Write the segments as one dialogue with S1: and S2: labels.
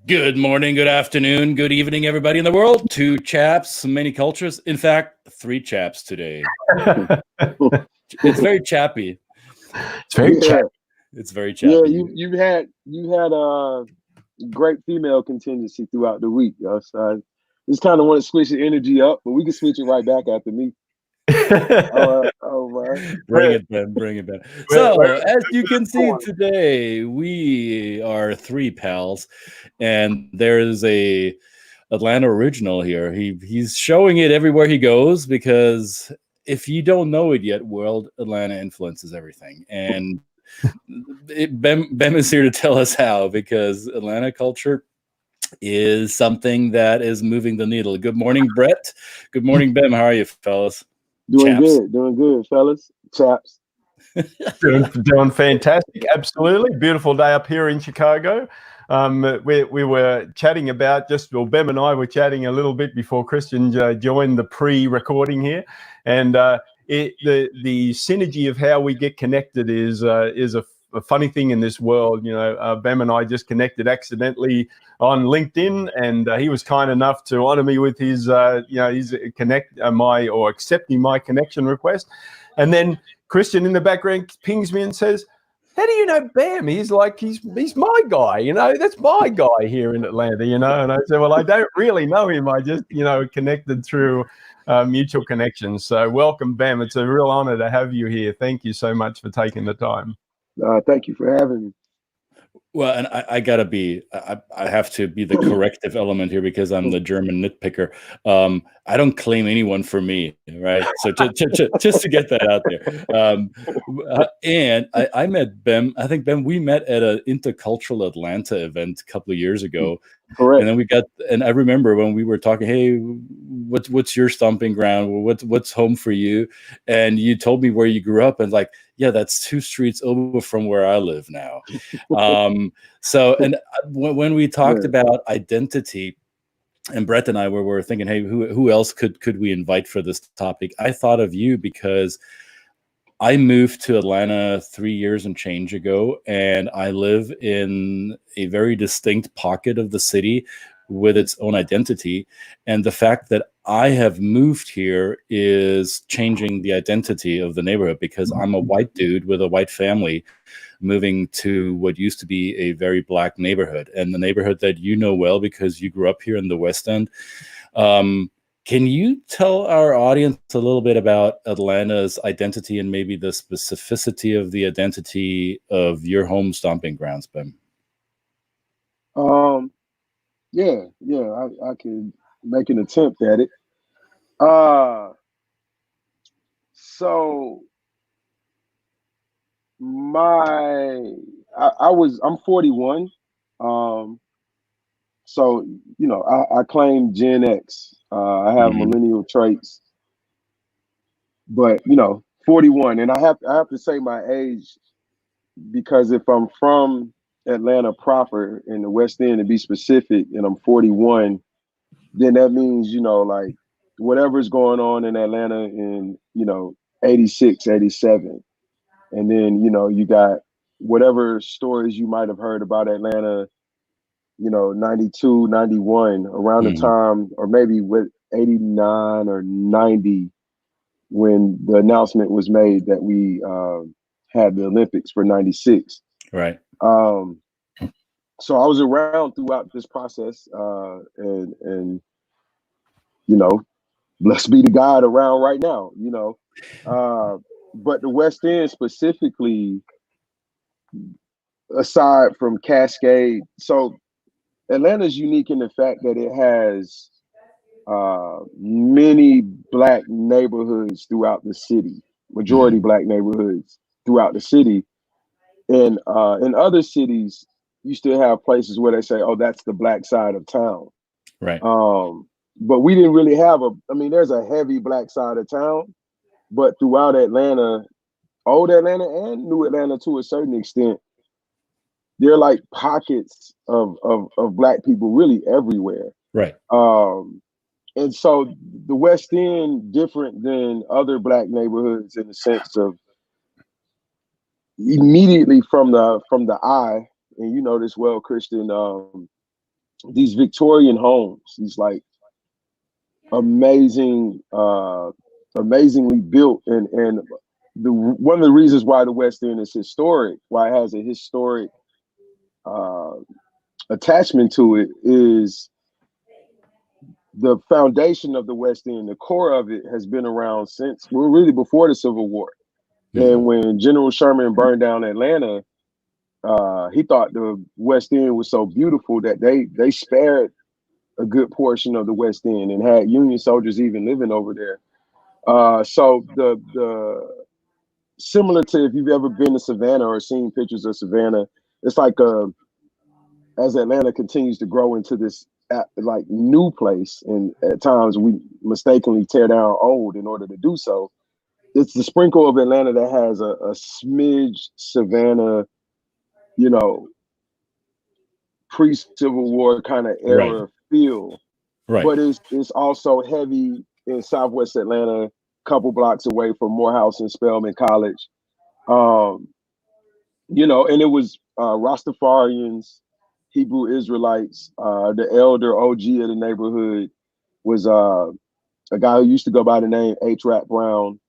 S1: Good morning, good afternoon, good evening, everybody in the world. 2 chaps, many cultures. In fact, 3 chaps today. It's very chappy.
S2: It's very chappy.
S1: It's very chappy.
S3: Yeah, you had a great female contingency throughout the week, yo. So I just kind of want to switch the energy up, but we can switch it right back after me.
S1: Bring it, Ben. Bring it, Ben. So, as you can see today, we are 3 pals, and there is a Atlanta original here. He's showing it everywhere he goes, because if you don't know it yet, World Atlanta influences everything. And Ben is here to tell us how, because Atlanta culture is something that is moving the needle. Good morning, Brett. Good morning, Ben. How are you, fellas?
S3: Doing good, fellas. Chaps.
S2: doing fantastic. Absolutely. Beautiful day up here in Chicago. We were chatting about Bem and I were chatting a little bit before Christian joined the pre-recording here. And the synergy of how we get connected is a funny thing in this world. You know, Bem and I just connected accidentally on LinkedIn, and he was kind enough to honor me with his accepting my connection request. And then Christian in the background pings me and says, "How do you know Bem?" He's like, he's my guy, that's my guy here in Atlanta, And I said, well, I don't really know him. I just, connected through mutual connections. So welcome, Bem. It's a real honor to have you here. Thank you so much for taking the time.
S3: Thank you for having me.
S1: Well, and I gotta be, I have to be the corrective element here, because I'm the German nitpicker. I don't claim anyone for me, right? So just to get that out there. And I met Bem. I think, Bem, we met at an Intercultural Atlanta event a couple of years ago.
S3: Correct.
S1: And then and I remember when we were talking, hey, what's your stomping ground? What's home for you? And you told me where you grew up, and like, yeah, that's 2 streets over from where I live now. So, and when we talked about identity, and Brett and I were thinking, hey, who else could we invite for this topic? I thought of you, because I moved to Atlanta 3 years and change ago, and I live in a very distinct pocket of the city with its own identity. And the fact that I have moved here is changing the identity of the neighborhood, because I'm a white dude with a white family moving to what used to be a very Black neighborhood, and the neighborhood that you know well because you grew up here in the West End. Can you tell our audience a little bit about Atlanta's identity and maybe the specificity of the identity of your home stomping grounds, Ben?
S3: I could make an attempt at it. So I'm 41. So, I claim Gen X. I have millennial traits, but 41, and I have to say my age, because if I'm from Atlanta proper in the West End, to be specific, and I'm 41, then that means, like, whatever's going on in Atlanta in, 86, 87. And then, you got whatever stories you might have heard about Atlanta, 92, 91, around the time, or maybe with 89 or 90, when the announcement was made that we had the Olympics for 96.
S1: Right.
S3: So I was around throughout this process, and blessed be the God around right now, but the West End specifically, aside from Cascade, so Atlanta's unique in the fact that it has many Black neighborhoods throughout the city, majority Black neighborhoods throughout the city. And in other cities, you still have places where they say, oh, that's the Black side of town.
S1: Right.
S3: But we didn't really have there's a heavy Black side of town, but throughout Atlanta, old Atlanta and new Atlanta to a certain extent, there are like pockets of Black people really everywhere.
S1: Right.
S3: And so the West End, different than other Black neighborhoods in the sense of immediately from the eye, and you know this well, Christian, these Victorian homes, these like amazing, amazingly built, and one of the reasons why the West End is historic, why it has a historic attachment to it, is the foundation of the West End. The core of it has been around since, well, really before the Civil War. And when General Sherman burned down Atlanta, he thought the West End was so beautiful that they spared a good portion of the West End and had Union soldiers even living over there. So the similar to, if you've ever been to Savannah or seen pictures of Savannah, it's like as Atlanta continues to grow into this like new place, and at times we mistakenly tear down old in order to do so. It's the sprinkle of Atlanta that has a smidge Savannah, you know, pre-Civil War kind of era feel.
S1: Right.
S3: But it's also heavy in Southwest Atlanta, a couple blocks away from Morehouse and Spelman College. You know, and it was Rastafarians, Hebrew Israelites. The elder OG of the neighborhood was a guy who used to go by the name H. Rat Brown,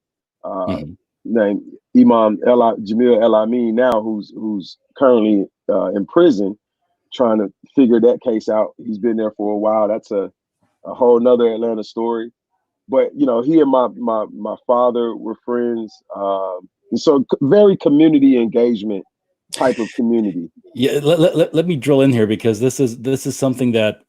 S3: named Imam Jamil El Amin now, who's currently in prison trying to figure that case out. He's been there for a while. That's a whole nother Atlanta story. But you know, he and my father were friends. And so very community engagement type of community.
S1: Yeah, let me drill in here, because this is something that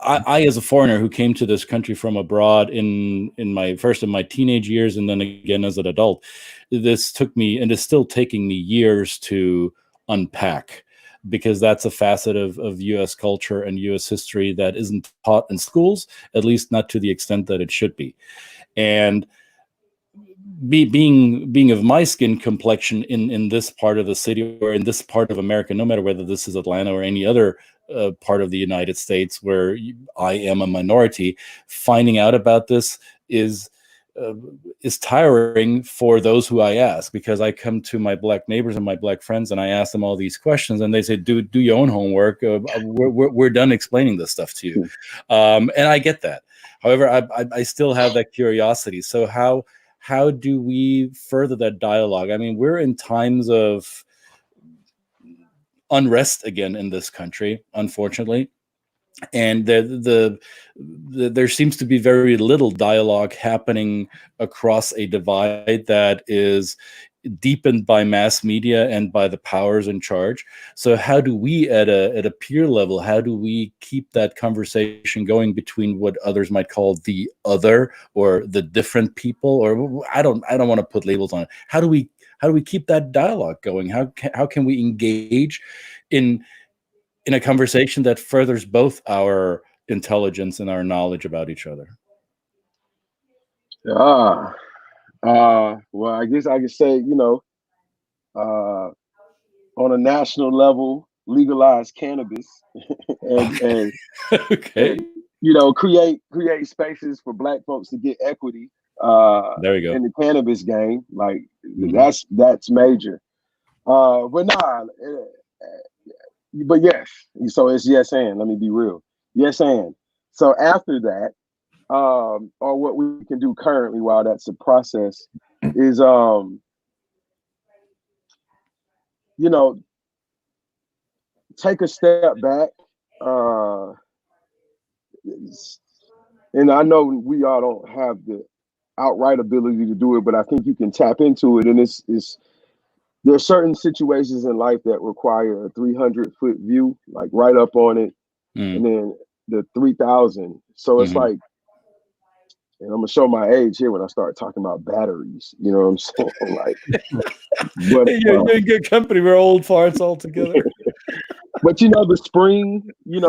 S1: I as a foreigner who came to this country from abroad in my teenage years, and then again as an adult, this took me, and is still taking me, years to unpack, because that's a facet of U.S. culture and U.S. history that isn't taught in schools, at least not to the extent that it should be. And being of my skin complexion in this part of the city, or in this part of America, no matter whether this is Atlanta or any other part of the United States where I am a minority, finding out about this is tiring for those who I ask, because I come to my Black neighbors and my Black friends and I ask them all these questions, and they say, do your own homework. We're done explaining this stuff to you. And I get that. However, I still have that curiosity. So how do we further that dialogue? I mean, we're in times of unrest again in this country, unfortunately. And there seems to be very little dialogue happening across a divide that is deepened by mass media and by the powers in charge. So how do we, at a peer level, how do we keep that conversation going between what others might call the other, or the different people, or I don't want to put labels on it. How do we keep that dialogue going? How can we engage in a conversation that furthers both our intelligence and our knowledge about each other?
S3: Well, I guess I could say, you know, on a national level, legalize cannabis and
S1: Okay.
S3: and, you know, create spaces for Black folks to get equity
S1: There we go.
S3: in the cannabis game. Like that's major. But nah, but yes. So it's yes and. Let me be real. Yes and. So after that, or what we can do currently while that's a process is, you know, take a step back. And I know we all don't have the outright ability to do it, but I think you can tap into it. And there are certain situations in life that require a 300-foot view, like right up on it, and then the 3,000. So it's like, and I'm gonna show my age here when I start talking about batteries. You know what I'm saying? Like, but
S1: you're in good company. We're old farts all together.
S3: But you know, the spring and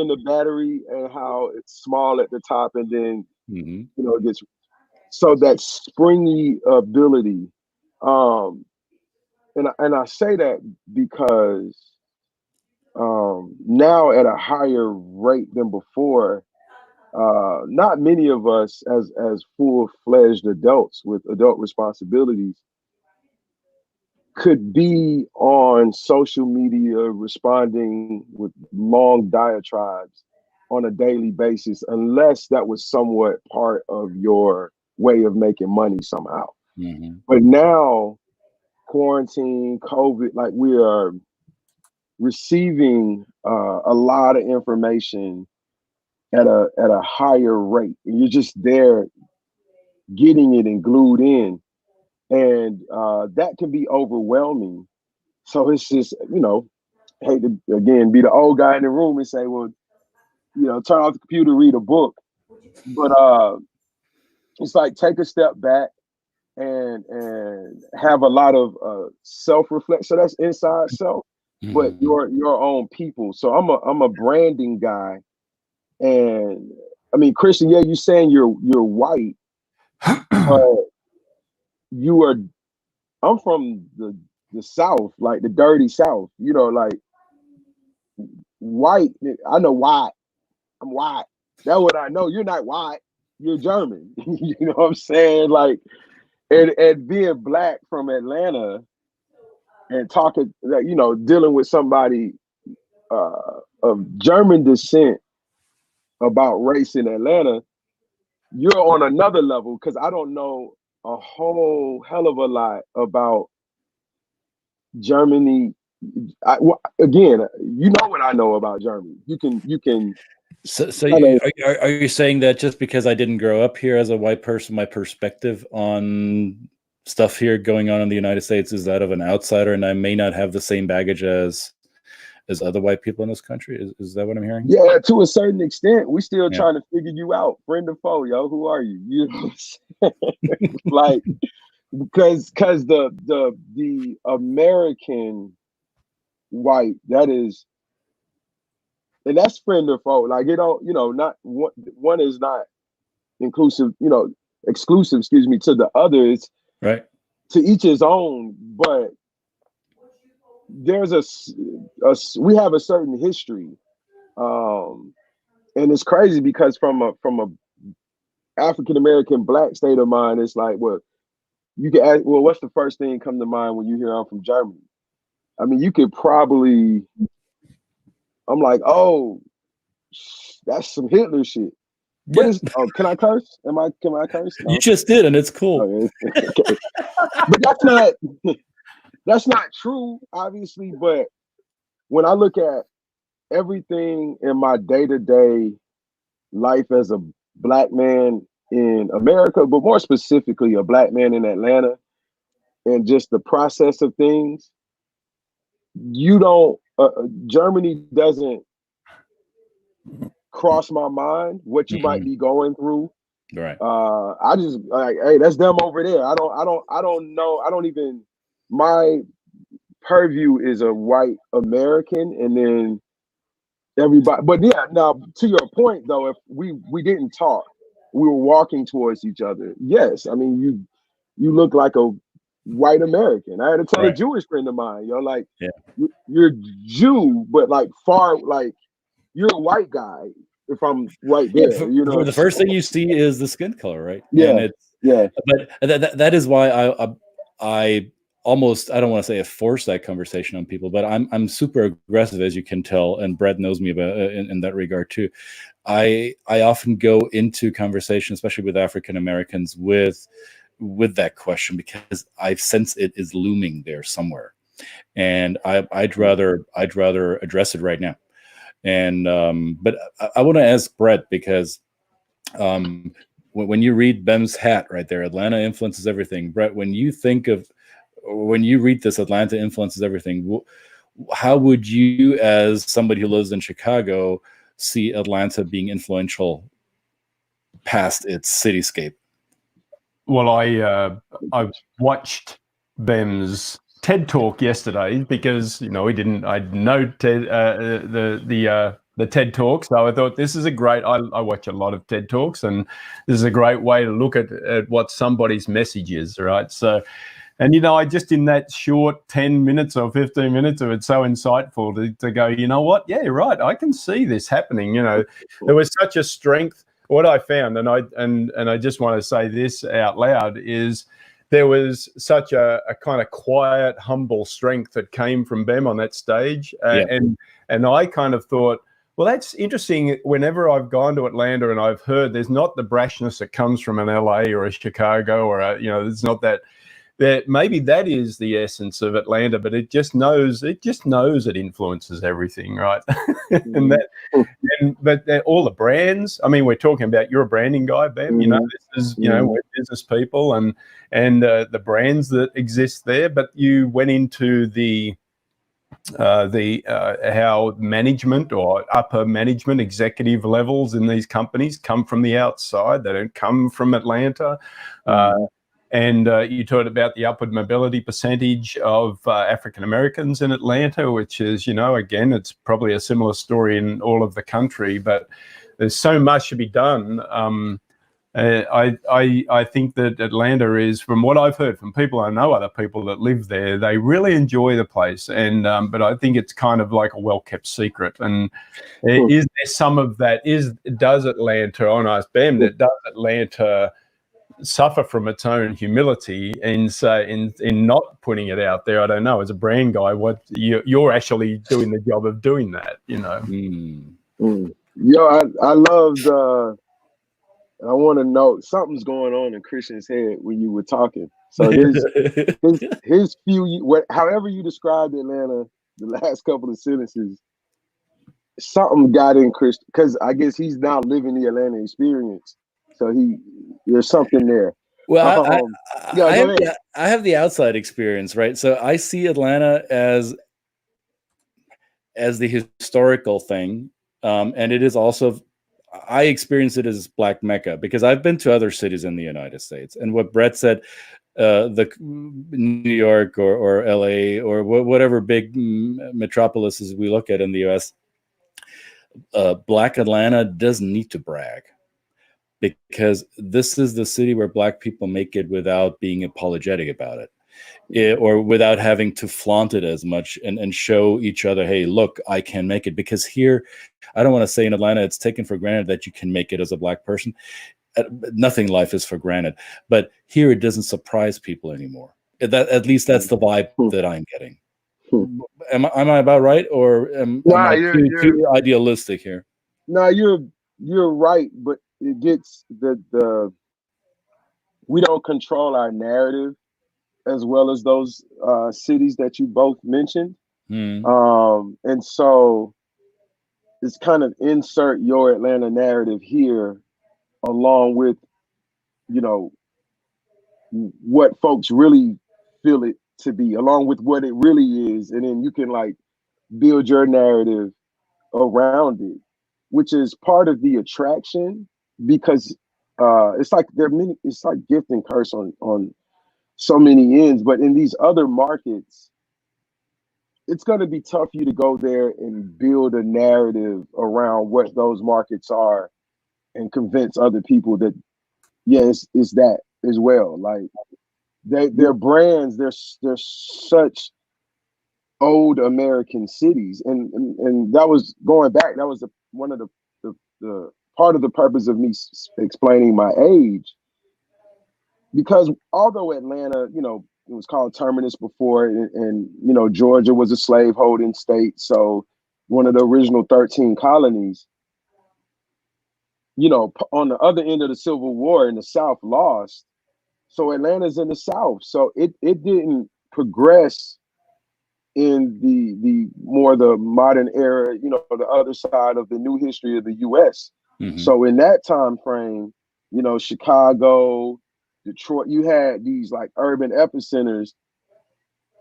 S3: the battery, and how it's small at the top, and then you know, it gets, so that springy ability. And I say that because now at a higher rate than before, not many of us as full-fledged adults with adult responsibilities could be on social media responding with long diatribes on a daily basis unless that was somewhat part of your way of making money somehow.
S1: Mm-hmm.
S3: But now, quarantine, COVID, like we are receiving a lot of information at a higher rate, and you're just there getting it and glued in, and that can be overwhelming. So it's just, you know, hate to again be the old guy in the room and say, well, you know, turn off the computer, read a book, but it's like take a step back and have a lot of self-reflection. So that's inside self, but
S1: Mm-hmm.
S3: your own people. So I'm a branding guy, and I mean, Christian, yeah, you saying you're white, but you are. I'm from the South, like the dirty South. You know, like white. I know white. I'm white. That's what I know. You're not white. You're German. You know what I'm saying? Like, and being black from Atlanta and talking, like, you know, dealing with somebody of German descent about race in Atlanta, you're on another level because I don't know a whole hell of a lot about Germany. Again, you know what I know about Germany. You can
S1: So
S3: kind of,
S1: are you saying that just because I didn't grow up here as a white person, my perspective on stuff here going on in the United States is that of an outsider, and I may not have the same baggage as other white people in this country? Is that what I'm hearing?
S3: yeah, to a certain extent, we still
S1: Yeah.
S3: trying to figure you out, friend or foe, yo. Who are you? You know, like because the American white, that is, and that's friend or foe. Like, it don't, you know, not one is not inclusive, you know, exclusive, excuse me, to the others.
S1: Right.
S3: To each his own, but there's we have a certain history, and it's crazy because from a African American black state of mind, it's like, well, you can ask, well, what's the first thing come to mind when you hear I'm from Germany? I mean, you could probably, I'm like, oh, that's some Hitler shit. But it's, oh, can I curse? Can I curse? No.
S1: You just did, and it's cool.
S3: Oh, yeah. Okay. But that's not true, obviously. But when I look at everything in my day-to-day life as a black man in America, but more specifically a black man in Atlanta, and just the process of things, you don't, Germany doesn't cross my mind what you might be going through.
S1: Right.
S3: I just like, hey, that's them over there. I don't know. I don't even, my purview is a white American, and then everybody. But yeah, now to your point though, if we didn't talk, we were walking towards each other. Yes, I mean you look like a white American. I had to tell a Jewish friend of mine, you know, like,
S1: yeah,
S3: you're Jew, but like far, like you're a white guy. If I'm right there,
S1: yeah,
S3: you know,
S1: the first thing you see is the skin color, right?
S3: Yeah,
S1: and it's,
S3: yeah.
S1: But that is why I almost, I don't want to say I force that conversation on people, but I'm super aggressive, as you can tell, and Brett knows me about in that regard too. I often go into conversation, especially with African Americans, with that question because I sense it is looming there somewhere, and I'd rather address it right now. And but I want to ask Brett because when you read Bem's hat right there, Atlanta influences everything. Brett, when you read this, Atlanta influences everything, how would you, as somebody who lives in Chicago, see Atlanta being influential past its cityscape?
S2: Well, I watched Bem's TED Talk yesterday because, you know, I know TED, the TED Talk, so I thought this is a great. I watch a lot of TED Talks, and this is a great way to look at what somebody's message is, right? So, and you know, I just in that short 10 minutes or 15 minutes of it, so insightful to go, you know what? Yeah, right. I can see this happening. You know, there was such a strength. What I found, and I just want to say this out loud, is there was such a kind of quiet, humble strength that came from Bem on that stage. And I kind of thought, well, that's interesting. Whenever I've gone to Atlanta and I've heard there's not the brashness that comes from an LA or a Chicago or a, there's not that maybe that is the essence of Atlanta, but it just knows it influences everything, right? But all the brands, I mean, we're talking about, you're a branding guy, Bem, this is, we're business people and the brands that exist there, but you went into how management or upper management executive levels in these companies come from the outside. They don't come from Atlanta. And you talked about the upward mobility percentage of African Americans in Atlanta, which is, again, it's probably a similar story in all of the country, but there's so much to be done. I think that Atlanta is, from what I've heard from people, I know other people that live there, they really enjoy the place. And but I think it's kind of like a well-kept secret. And is there some of that? Does Atlanta, on us, Bem, that does Atlanta suffer from its own humility in not putting it out there? I don't know. As a brand guy, what you're actually doing the job of doing that,
S3: Yo, I loved. I want to know something's going on in Christian's head when you were talking. So his few, however you described Atlanta, the last couple of sentences, something got in Christian, because I guess he's now living the Atlanta experience. So there's something there.
S1: Well, I have the outside experience, right? So I see Atlanta as the historical thing, and it is also, I experience it as Black Mecca, because I've been to other cities in the United States, and what Brett said, the New York or LA or whatever big metropolises we look at in the U.S., Black Atlanta doesn't need to brag, because this is the city where Black people make it without being apologetic about it, or without having to flaunt it as much and show each other, hey, look, I can make it. Because here, I don't want to say in Atlanta, it's taken for granted that you can make it as a Black person. Nothing in life is for granted. But here, it doesn't surprise people anymore. At least that's the vibe that I'm getting. Am I about right? Or am I too idealistic here?
S3: No, you're right, but it gets the we don't control our narrative as well as those cities that you both mentioned. And so it's kind of insert your Atlanta narrative here along with, what folks really feel it to be, along with what it really is. And then you can like build your narrative around it, which is part of the attraction, because it's like it's like gift and curse on so many ends. But in these other markets, it's going to be tough for you to go there and build a narrative around what those markets are and convince other people that, it's that as well. Like their brands, they're such old American cities, and that was going back. That was one of the part of the purpose of me explaining my age, because although Atlanta, it was called Terminus before, and Georgia was a slave-holding state, so one of the original 13 colonies. On the other end of the Civil War, in the South lost, so Atlanta's in the South, so it didn't progress in the more the modern era, the other side of the new history of the U.S. So in that time frame, Chicago, Detroit, you had these like urban epicenters,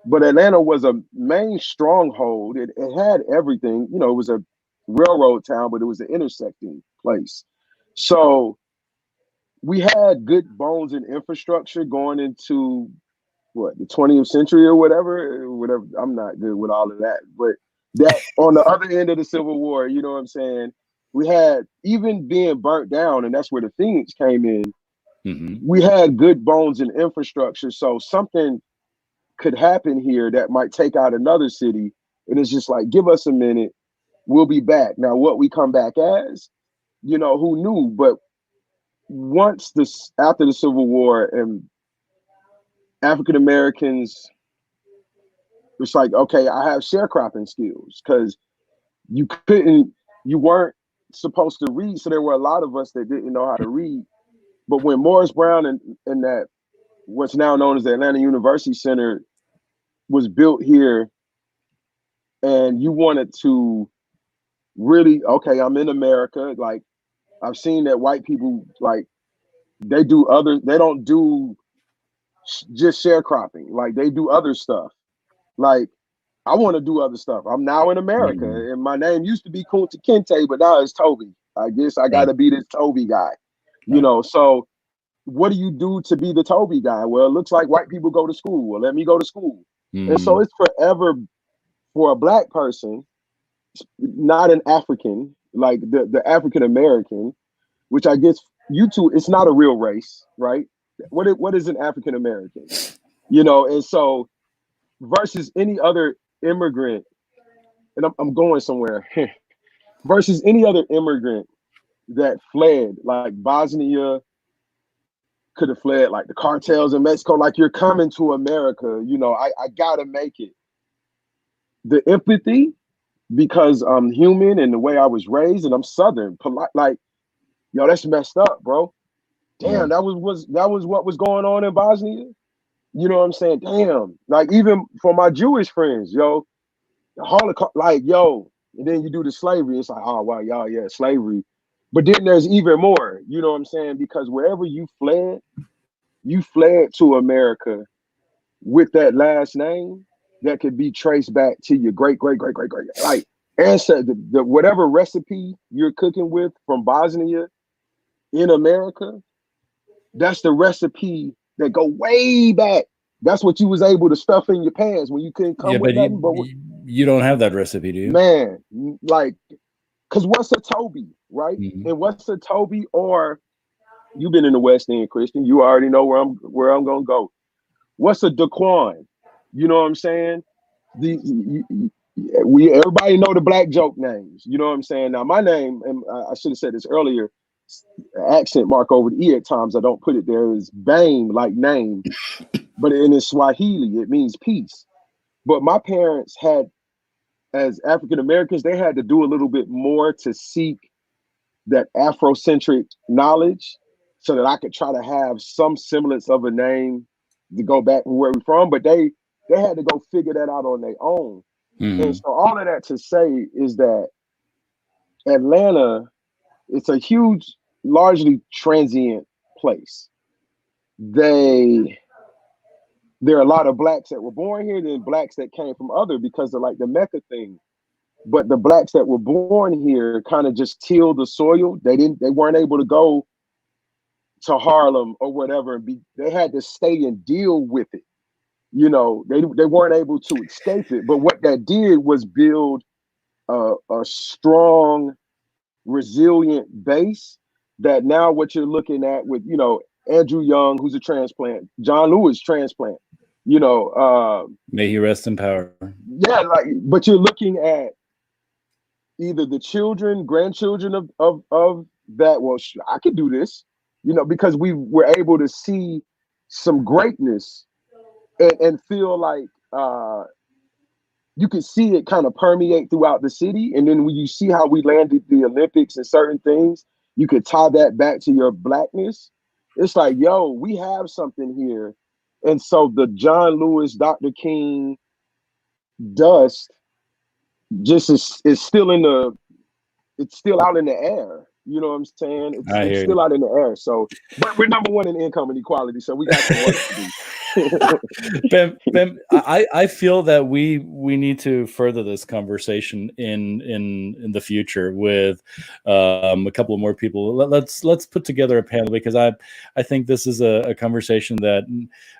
S3: but Atlanta was a main stronghold. It had everything, it was a railroad town, but it was an intersecting place. So we had good bones and infrastructure going into the 20th century or whatever. I'm not good with all of that, but that on the other end of the Civil War, you know what I'm saying? We had, even being burnt down, and that's where the Phoenix came in. We had good bones and infrastructure. So something could happen here that might take out another city. And it's just like, give us a minute, we'll be back. Now, what we come back as, who knew? But once after the Civil War, and African Americans, it's like, okay, I have sharecropping skills because you weren't supposed to read. So there were a lot of us that didn't know how to read. But when Morris Brown and that, what's now known as the Atlanta University Center, was built here, and you wanted to really, okay, I'm in America. Like, I've seen that white people, like, they don't do just sharecropping. Like, they do other stuff. Like, I want to do other stuff. I'm now in America, and my name used to be Kunta Kinte, but now it's Toby. I guess I got to be this Toby guy, you know. So, what do you do to be the Toby guy? Well, it looks like white people go to school. Well, let me go to school. And so it's forever for a Black person, not an African, like the African American, which I guess you two, it's not a real race, right? What is an African American, you know? And so versus any other immigrant, and I'm going somewhere, versus any other immigrant that fled, like Bosnia could have fled, like the cartels in Mexico, like, you're coming to America, you know, I gotta make it. The empathy, because I'm human and the way I was raised, and I'm Southern, polite, like, yo, that's messed up, bro. Damn, that was what was going on in Bosnia. You know what I'm saying? Damn. Like, even for my Jewish friends, yo, the Holocaust, like, yo, and then you do the slavery. It's like, oh, wow, y'all, yeah, slavery. But then there's even more, you know what I'm saying? Because wherever you fled to America with that last name that could be traced back to your great, like, ancestor, the whatever recipe you're cooking with from Bosnia in America, that's the recipe that go way back. That's what you was able to stuff in your pants when you couldn't come with nothing. But
S1: you don't have that recipe, do you?
S3: Man, like, because what's a Toby, right? And what's a Toby? Or you've been in the West End, Christian. You already know where I'm gonna go. What's a Daquan? You know what I'm saying? Everybody know the Black joke names. You know what I'm saying? Now my name, and I should have said this earlier, accent mark over the E at times, I don't put it there, is Bame, like name, but in Swahili it means peace. But my parents had, as African Americans, they had to do a little bit more to seek that Afrocentric knowledge so that I could try to have some semblance of a name to go back from where we're from. But they had to go figure that out on their own. And so all of that to say is that Atlanta, it's a huge, largely transient place. There are a lot of Blacks that were born here, then Blacks that came from other, because of like the Mecca thing. But the Blacks that were born here kind of just tilled the soil. They weren't able to go to Harlem or whatever and they had to stay and deal with it. You know, they weren't able to escape it. But what that did was build a strong, resilient base that now what you're looking at with, you know, Andrew Young, who's a transplant, John Lewis transplant, you know,
S1: may he rest in power.
S3: Yeah, like, but you're looking at either the children, grandchildren of that. Well, I could do this, you know, because we were able to see some greatness and feel like you could see it kind of permeate throughout the city. And then when you see how we landed the Olympics and certain things, you could tie that back to your Blackness. It's like, yo, we have something here. And so the John Lewis, Dr. King dust just is still it's still out in the air. You know what I'm saying? It's still out in the air. So, but we're number one in income inequality, so we got some work to do.
S1: Bem, I feel that we need to further this conversation in the future with a couple of more people. Let's put together a panel, because I think this is a conversation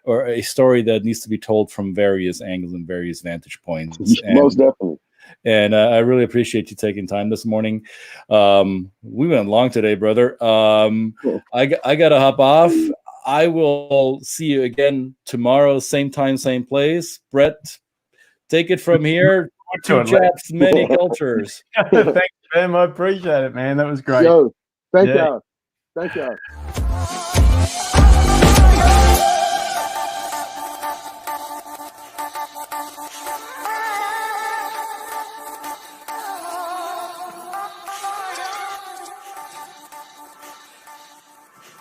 S1: or a story that needs to be told from various angles and various vantage points.
S3: Most definitely.
S1: And I really appreciate you taking time this morning. We went long today, brother. I got to hop off. I will see you again tomorrow, same time, same place. Brett, take it from here. Two Chaps, many cultures.
S2: Thanks, Bem. I appreciate it, man. That was great.
S3: Yo, thank y'all. Thank y'all.